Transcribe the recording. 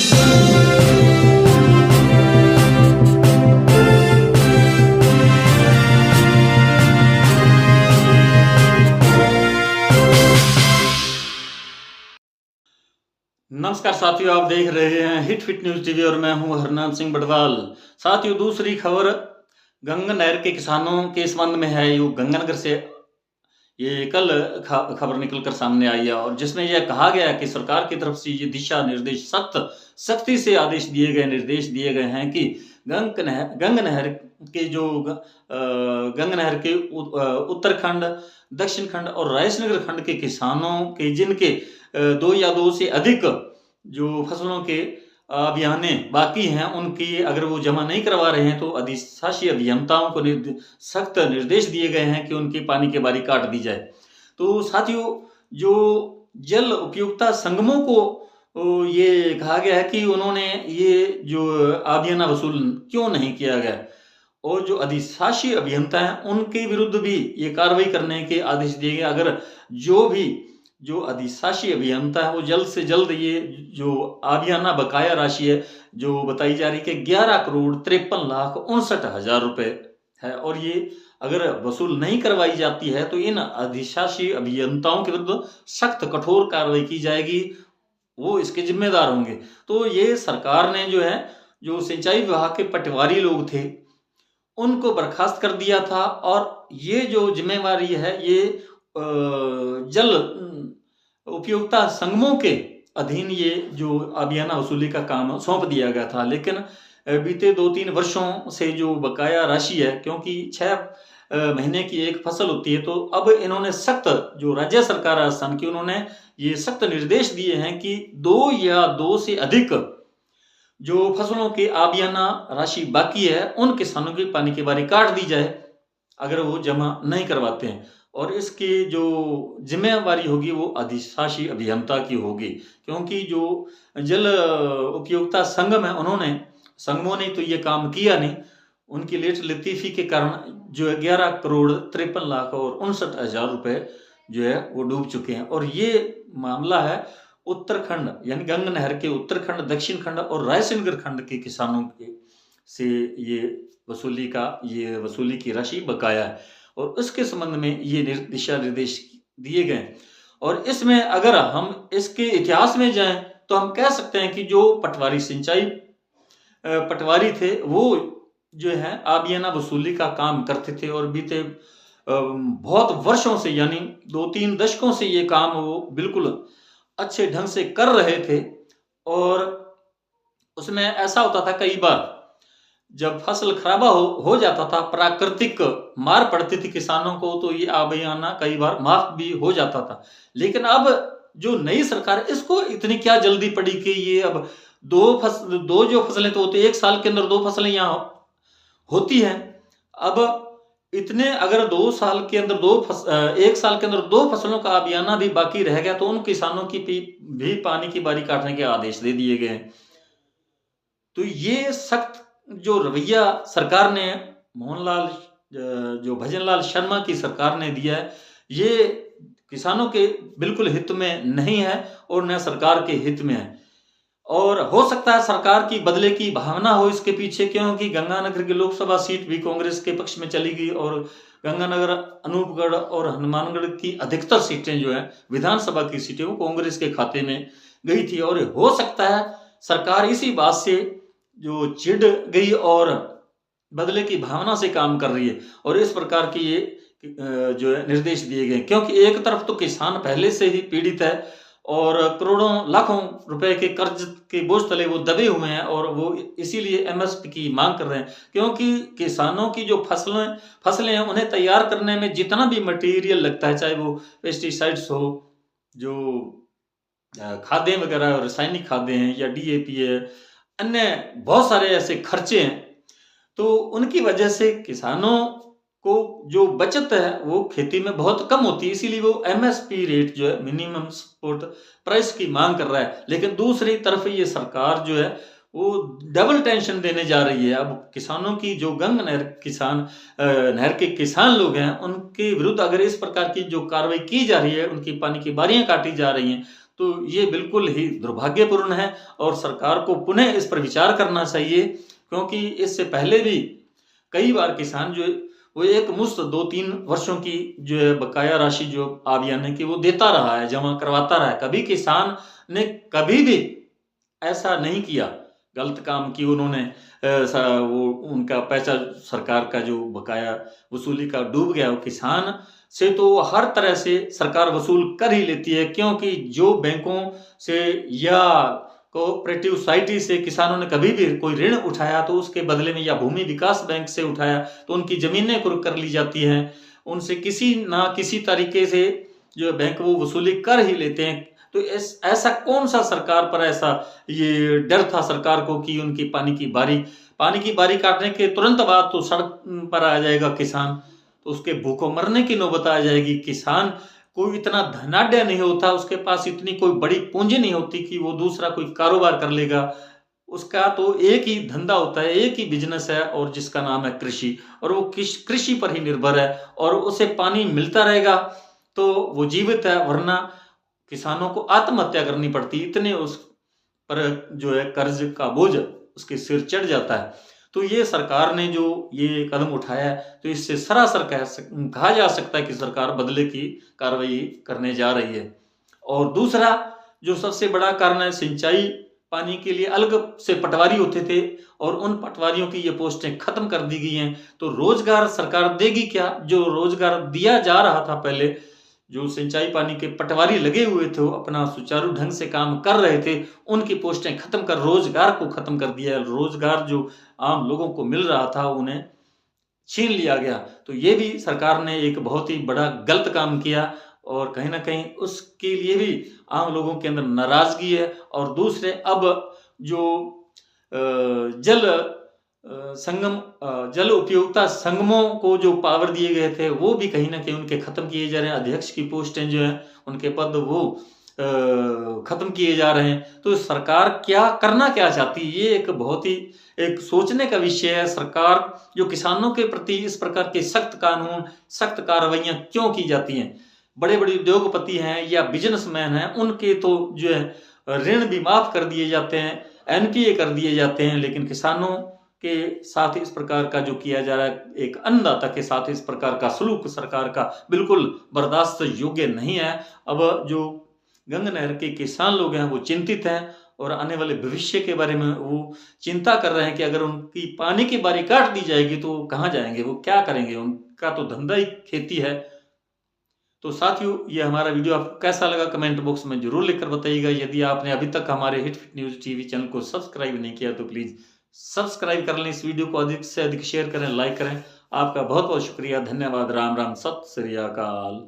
नमस्कार साथियों, आप देख रहे हैं हिट फिट न्यूज टीवी और मैं हूं हरनाम सिंह बड़वाल। साथियों, दूसरी खबर गंगा नहर के किसानों के संबंध में है। यो गंगानगर से ये कल खबर निकलकर सामने आई है और जिसमें यह कहा गया कि सरकार की तरफ से ये दिशा निर्देश सख्ती से आदेश दिए गए, निर्देश दिए गए हैं कि गंगा नहर के जो गंगा नहर के उत्तरखंड, दक्षिण खंड और रायसेनगर खंड के किसानों के जिनके दो या दो से अधिक जो फसलों के अभियाने बाकी हैं, उनकी अगर वो जमा नहीं करवा रहे हैं तो अधिशासी अभियंताओं को सख्त निर्देश दिए गए हैं कि उनकी पानी की बारी काट दी जाए। तो साथियों, जो जल उपयोगिता संगमों को ये कहा गया है कि उन्होंने ये जो अभियाना वसूल क्यों नहीं किया गया और जो अधिशासी अभियंता हैं उनके विरुद्ध भी ये कार्रवाई करने के आदेश दिए गए। अगर जो अधिशासी अभियंता है वो जल्द से जल्द ये जो आबियाना बकाया राशि है जो बताई जा रही है कि 11,53,59,000 रुपए है और ये अगर वसूल नहीं करवाई जाती है तो इन अधिशासी अभियंताओं के विरुद्ध सख्त कठोर कार्रवाई की जाएगी, वो इसके जिम्मेदार होंगे। तो ये सरकार ने जो है, जो सिंचाई विभाग के पटवारी लोग थे उनको बर्खास्त कर दिया था और ये जो जिम्मेवारी है ये जल उपयोगिता संगमों के अधीन ये जो अभियाना वसूली का काम सौंप दिया गया था। लेकिन बीते 2-3 वर्षों से जो बकाया राशि है, क्योंकि 6 महीने की एक फसल होती है, तो अब इन्होंने सख्त, जो राज्य सरकार राजस्थान की, उन्होंने ये सख्त निर्देश दिए हैं कि 2 या 2 से अधिक जो फसलों की आबियाना राशि बाकी है उन किसानों की पानी की बारी काट दी जाए अगर वो जमा नहीं करवाते हैं। और इसकी जो जिम्मेवारी होगी वो अधिशासी अभियंता की होगी, क्योंकि जो जल उपयोगिता संगम है संगमों ने तो ये काम किया नहीं। उनकी लेट लतीफी के कारण जो 11,53,59,000 रुपए जो है वो डूब चुके हैं। और ये मामला है उत्तराखंड यानी गंगा नहर के उत्तराखंड, दक्षिण खंड और रायसेनगर खंड के किसानों के से ये वसूली की राशि बकाया है और उसके संबंध में ये दिशा निर्देश दिए गए। और इसमें अगर हम इसके इतिहास में जाएं तो हम कह सकते हैं कि जो सिंचाई पटवारी थे वो जो है आबियाना वसूली का काम करते थे और बीते बहुत वर्षों से यानी 2-3 दशकों से ये काम वो बिल्कुल अच्छे ढंग से कर रहे थे। और उसमें ऐसा होता था, कई बार जब फसल खराब हो जाता था, प्राकृतिक मार पड़ती थी किसानों को, तो ये आबियाना कई बार माफ भी हो जाता था। लेकिन अब जो नई सरकार है, इसको इतनी क्या जल्दी पड़ी कि ये अब दो जो फसलें तो होती है, 1 साल के अंदर 2 फसलें यहाँ होती हैं। अब इतने अगर 2 साल के अंदर 1 साल के अंदर 2 फसलों का अभियाना भी बाकी रह गया तो उन किसानों की भी पानी की बारी काटने के आदेश दे दिए गए। तो ये सख्त जो रवैया सरकार ने, भजनलाल शर्मा की सरकार ने दिया है, ये किसानों के बिल्कुल हित में नहीं है और न सरकार के हित में है। और हो सकता है सरकार की बदले की भावना हो इसके पीछे, क्योंकि गंगानगर की लोकसभा सीट भी कांग्रेस के पक्ष में चली गई और गंगानगर, अनूपगढ़ और हनुमानगढ़ की अधिकतर सीटें जो है विधानसभा की सीटें वो कांग्रेस के खाते में गई थी। और हो सकता है सरकार इसी बात से जो चिढ़ गई और बदले की भावना से काम कर रही है और इस प्रकार की ये जो है निर्देश दिए गए, क्योंकि एक तरफ तो किसान पहले से ही पीड़ित है और करोड़ों लाखों रुपए के कर्ज के बोझ तले वो दबे हुए हैं और वो इसीलिए एमएसपी की मांग कर रहे हैं, क्योंकि किसानों की जो फसलें हैं उन्हें तैयार करने में जितना भी मटेरियल लगता है, चाहे वो पेस्टिसाइड्स हो, जो खादें वगैरह रासायनिक खादें हैं या डीएपी है, अन्य बहुत सारे ऐसे खर्चे हैं, तो उनकी वजह से किसानों को जो बचत है वो खेती में बहुत कम होती है। इसीलिए वो एमएसपी रेट जो है, मिनिमम सपोर्ट प्राइस की मांग कर रहा है। लेकिन दूसरी तरफ ये सरकार जो है वो डबल टेंशन देने जा रही है। अब किसानों की जो गंगा नहर के किसान लोग हैं उनके विरुद्ध अगर इस प्रकार की जो कार्रवाई की जा रही है, उनकी पानी की बारियां काटी जा रही हैं, तो ये बिल्कुल ही दुर्भाग्यपूर्ण है और सरकार को पुनः इस पर विचार करना चाहिए, क्योंकि इससे पहले भी कई बार किसान जो वो एक मुश्त 2-3 वर्षों की जो है बकाया राशि जो आवियान है कि वो देता रहा है, जमा करवाता रहा है। कभी किसान ने कभी भी ऐसा नहीं किया गलत काम कि उन्होंने वो उनका पैसा सरकार का जो बकाया वसूली का डूब गया। वो किसान से तो हर तरह से सरकार वसूल कर ही लेती है, क्योंकि जो बैंकों से या कोऑपरेटिव सोसाइटी से किसानों ने कभी भी कोई ऋण उठाया तो उसके बदले में, या भूमि विकास बैंक से उठाया तो उनकी जमीनें कुर्क कर ली जाती हैं। उनसे किसी ना किसी तरीके से जो बैंक वो वसूली कर ही लेते हैं। तो ऐसा कौन सा सरकार पर ऐसा ये डर था सरकार को कि उनकी पानी की बारी काटने के तुरंत बाद तो सड़क पर आ जाएगा किसान, तो उसके भूखों मरने की नौबत आ जाएगी। किसान कोई इतना धनाढ्य नहीं होता, उसके पास इतनी कोई बड़ी पूंजी नहीं होती कि वो दूसरा कोई कारोबार कर लेगा। उसका तो एक ही धंधा होता है, एक ही बिजनेस है, और जिसका नाम है कृषि, और वो कृषि पर ही निर्भर है, और उसे पानी मिलता रहेगा तो वो जीवित है, वरना किसानों को आत्महत्या करनी पड़ती, इतने उस पर जो है कर्ज का बोझ उसके सिर चढ़ जाता है। तो ये सरकार ने जो ये कदम उठाया है, तो इससे सरासर कहा जा सकता है कि सरकार बदले की कार्रवाई करने जा रही है। और दूसरा जो सबसे बड़ा कारण है, सिंचाई पानी के लिए अलग से पटवारी होते थे और उन पटवारियों की ये पोस्टें खत्म कर दी गई हैं। तो रोजगार सरकार देगी क्या? जो रोजगार दिया जा रहा था पहले, जो सिंचाई पानी के पटवारी लगे हुए थे वो अपना सुचारू ढंग से काम कर रहे थे, उनकी पोस्टें खत्म कर रोजगार को खत्म कर दिया। रोजगार जो आम लोगों को मिल रहा था उन्हें छीन लिया गया। तो ये भी सरकार ने एक बहुत ही बड़ा गलत काम किया, और कहीं ना कहीं उसके लिए भी आम लोगों के अंदर नाराजगी है। और दूसरे अब जो जल उपयोगिता संगमों को जो पावर दिए गए थे वो भी कहीं ना कहीं उनके खत्म किए जा रहे हैं। अध्यक्ष की पोस्टें जो हैं उनके पद वो खत्म किए जा रहे हैं। तो सरकार करना क्या चाहती है, ये एक बहुत ही एक सोचने का विषय है। सरकार जो किसानों के प्रति इस प्रकार के सख्त कानून, सख्त कार्रवाइयां क्यों की जाती हैं? बड़े बड़े उद्योगपति हैं या बिजनेसमैन हैं, उनके तो जो है ऋण भी माफ कर दिए जाते हैं, एनपीए कर दिए जाते हैं, लेकिन किसानों के साथ इस प्रकार का जो किया जा रहा है, एक अन्नदाता के साथ इस प्रकार का सलूक सरकार का बिल्कुल बर्दाश्त योग्य नहीं है। अब जो गंगा नहर के किसान लोग हैं वो चिंतित हैं, और आने वाले भविष्य के बारे में वो चिंता कर रहे हैं कि अगर उनकी पानी की बारी काट दी जाएगी तो कहाँ जाएंगे, वो क्या करेंगे? उनका तो धंधा ही खेती है। तो साथियों, ये हमारा वीडियो आपको कैसा लगा कमेंट बॉक्स में जरूर लिखकर बताइएगा। यदि आपने अभी तक हमारे hit fit news TV channel को सब्सक्राइब नहीं किया तो प्लीज़ सब्सक्राइब कर लें। इस वीडियो को अधिक से अधिक शेयर करें, लाइक करें। आपका बहुत बहुत शुक्रिया, धन्यवाद। राम राम, सत श्री अकाल।